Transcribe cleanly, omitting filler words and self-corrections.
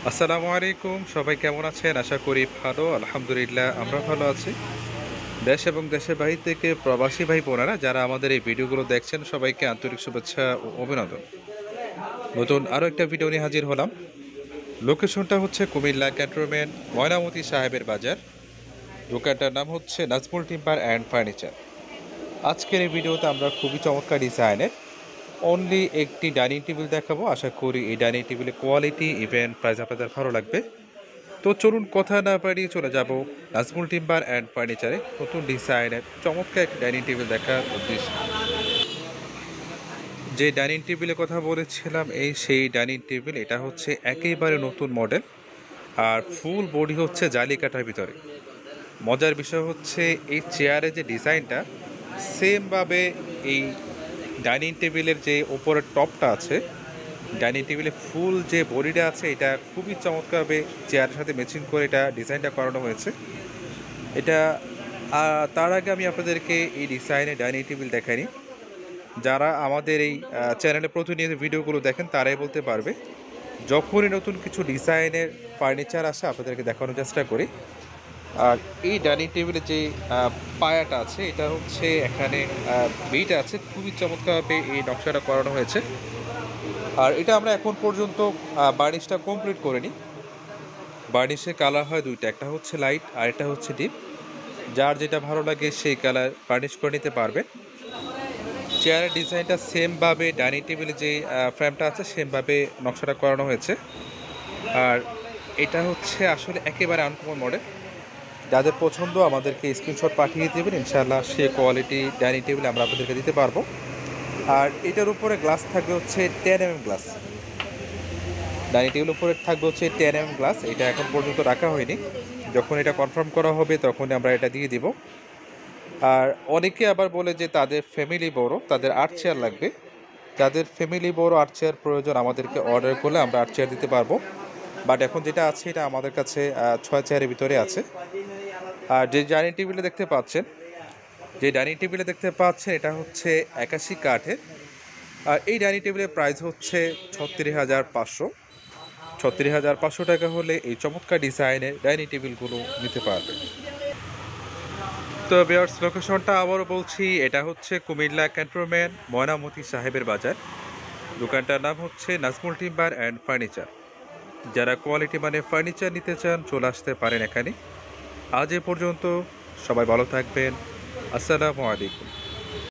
আসসালামু আলাইকুম। সবাই কেমন আছেন? আশা করি ভালো। আলহামদুলিল্লাহ আমরা ভালো আছি। দেশ এবং দেশের বাহির থেকে প্রবাসী ভাই বোনেরা যারা আমাদের এই ভিডিওগুলো দেখছেন সবাইকে আন্তরিক শুভেচ্ছা ও অভিনন্দন। নতুন আরও একটা ভিডিও নিয়ে হাজির হলাম। লোকেশনটা হচ্ছে কুমিল্লা ক্যান্টনমেন্ট ময়নামতি সাহেবের বাজার। দোকানটার নাম হচ্ছে নাজমুল টিম্বার অ্যান্ড ফার্নিচার। আজকের এই ভিডিওতে আমরা খুবই চমৎকার ডিজাইনের অনলি একটি ডাইনিং টেবিল দেখাবো। আশা করি এই ডাইনিং টেবিলের কোয়ালিটি ইভেন প্রাইস আপনাদের ভালো লাগবে। তো চলুন কথা না বাড়িয়ে চলে যাব নাজমুল টিম্বার অ্যান্ড ফার্নিচারে নতুন ডিজাইনের চমৎকার একটি ডাইনিং টেবিল দেখার উদ্দেশ্যে। যে ডাইনিং টেবিলের কথা বলেছিলাম সেই ডাইনিং টেবিল, এটা হচ্ছে একেবারে নতুন মডেল আর ফুল বডি হচ্ছে জালি কাটার ভিতরে। মজার বিষয় হচ্ছে এই চেয়ারের যে ডিজাইনটা সেমভাবে এই ডাইনিং টেবিলের যে ওপরের টপটা আছে, ডাইনিং টেবিলে ফুল যে বডিটা আছে এটা খুবই চমৎকারভাবে চেয়ারের সাথে ম্যাচিং করে এটা ডিজাইনটা করানো হয়েছে। এটা তার আগে আমি আপনাদেরকে এই ডিজাইনের ডাইনিং টেবিল দেখাইনি। যারা আমাদের এই চ্যানেলে প্রতিনিয়ত ভিডিওগুলো দেখেন তারাই বলতে পারবে, যখনই নতুন কিছু ডিজাইনের ফার্নিচার আসে আপনাদেরকে দেখানোর চেষ্টা করি। আর এই ডাইনিং টেবিলের যে পায়াটা আছে এটা হচ্ছে এখানে বেইটা আছে, খুবই চমৎকারভাবে এই নকশাটা করানো হয়েছে। আর এটা আমরা এখন পর্যন্ত বার্নিশটা কমপ্লিট করিনি। বার্নিশের কালার হয় দুইটা, একটা হচ্ছে লাইট আর একটা হচ্ছে ডিপ। যার যেটা ভালো লাগে সেই কালার বার্নিশ করে নিতে পারবেন। চেয়ারের ডিজাইনটা সেমভাবে ডাইনিং টেবিলে যে ফ্রেমটা আছে সেমভাবে নকশাটা করানো হয়েছে। আর এটা হচ্ছে আসলে একেবারে আনকমন মডেল। যাদের পছন্দ আমাদেরকে স্ক্রিনশট পাঠিয়ে দেবেন, ইনশাআল্লাহ সে কোয়ালিটি ডাইনিং টেবিল আমরা আপনাদেরকে দিতে পারবো। আর এটার উপরে গ্লাস থাকবে হচ্ছে 10 mm গ্লাস। ডাইনিং টেবিলের উপরে থাকবে হচ্ছে 10 mm গ্লাস। এটা এখন পর্যন্ত রাখা হয়নি, যখন এটা কনফার্ম করা হবে তখন আমরা এটা দিয়ে দিব। আর অনেকে আবার বলে যে তাদের ফ্যামিলি বড়, তাদের 8 চেয়ার লাগবে। যাদের ফ্যামিলি বড় 8 চেয়ার প্রয়োজন আমাদেরকে অর্ডার করলে আমরা 8 চেয়ার দিতে পারবো। বাট এখন যেটা আছে এটা আমাদের কাছে 6 চেয়ারের ভিতরে আছে। আর যে ডাইনিং টেবিলে দেখতে পাচ্ছেন এটা হচ্ছে 81 কাঠের। আর এই ডাইনিং টেবিলের প্রাইস হচ্ছে 36,500। 36,500 টাকা হলে এই চমৎকার ডিজাইনের ডাইনিং টেবিলগুলো নিতে পারবেন। তো ভিউয়ার্স, লোকেশনটা আবারও বলছি, এটা হচ্ছে কুমিল্লা ক্যান্টনমেন্ট ময়নামতি সাহেবের বাজার। দোকানটার নাম হচ্ছে নাজমুল টিম্বার অ্যান্ড ফার্নিচার। যারা কোয়ালিটি মানে ফার্নিচার নিতে চান চলে আসতে পারেন এখানে। আজ এ পর্যন্ত, সবাই ভালো থাকবেন। আসসালামু আলাইকুম।